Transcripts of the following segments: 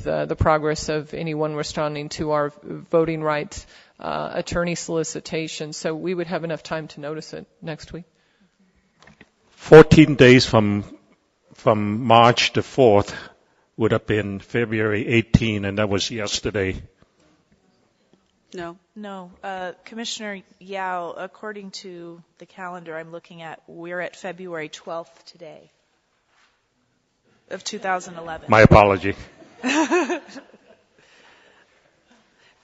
the progress of anyone responding to our voting rights attorney solicitation. So we would have enough time to notice it next week. 14 days from March the 4th would have been February 18, and that was yesterday. No. Commissioner Yao, according to the calendar I'm looking at, we're at February 12th today of 2011. My apology.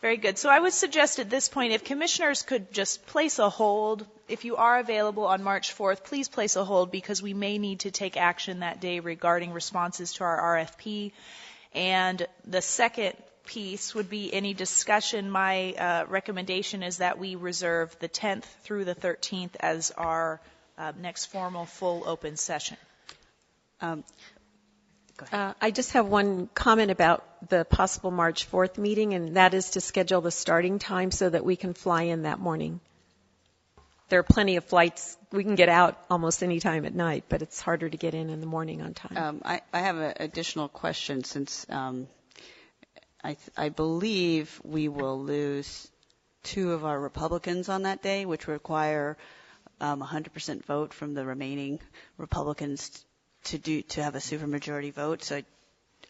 Very good. So I would suggest at this point, if commissioners could just place a hold, if you are available on March 4th, please place a hold, because we may need to take action that day regarding responses to our RFP. And the second piece would be any discussion. My recommendation is that we reserve the 10th through the 13th as our next formal full open session. I just have one comment about the possible March 4th meeting, and that is to schedule the starting time so that we can fly in that morning. There are plenty of flights. We can get out almost any time at night, but it's harder to get in the morning on time. I have an additional question, since I believe we will lose 2 of our Republicans on that day, which require 100% vote from the remaining Republicans to have a supermajority vote. So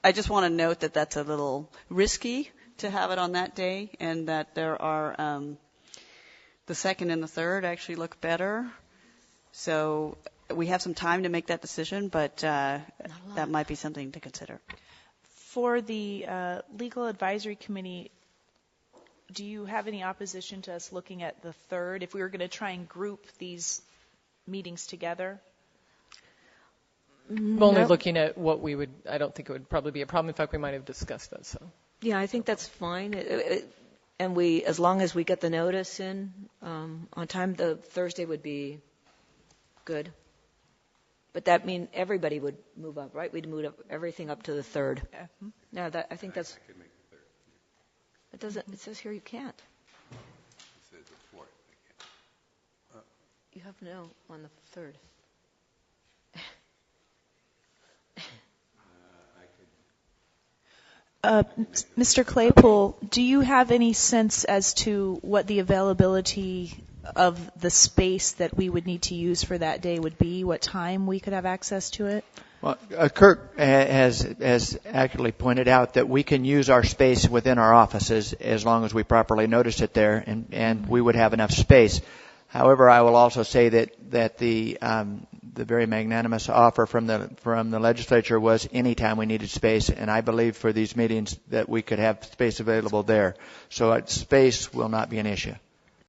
I just want to note that that's a little risky to have it on that day, and that there are the second and the third actually look better. So we have some time to make that decision, but that might be something to consider. For the Legal Advisory Committee, do you have any opposition to us looking at the third if we were going to try and group these meetings together? I'm only looking at what we would, I don't think it would probably be a problem. In fact, we might have discussed that. So. Yeah, I think that's fine. And as long as we get the notice in on time, the Thursday would be good. But that means everybody would move up, right? We'd move up everything up to the 3rd. Mm-hmm. No, I think that's. I could make the 3rd. It doesn't. It says here you can't. It says the 4th. I can't. You have no on the 3rd. Mr. Claypool, do you have any sense as to what the availability of the space that we would need to use for that day would be? What time we could have access to it? Well, Kirk has accurately pointed out that we can use our space within our offices as long as we properly notice it there, and we would have enough space. However, I will also say that the very magnanimous offer from the legislature was any time we needed space, and I believe for these meetings that we could have space available there. So space will not be an issue.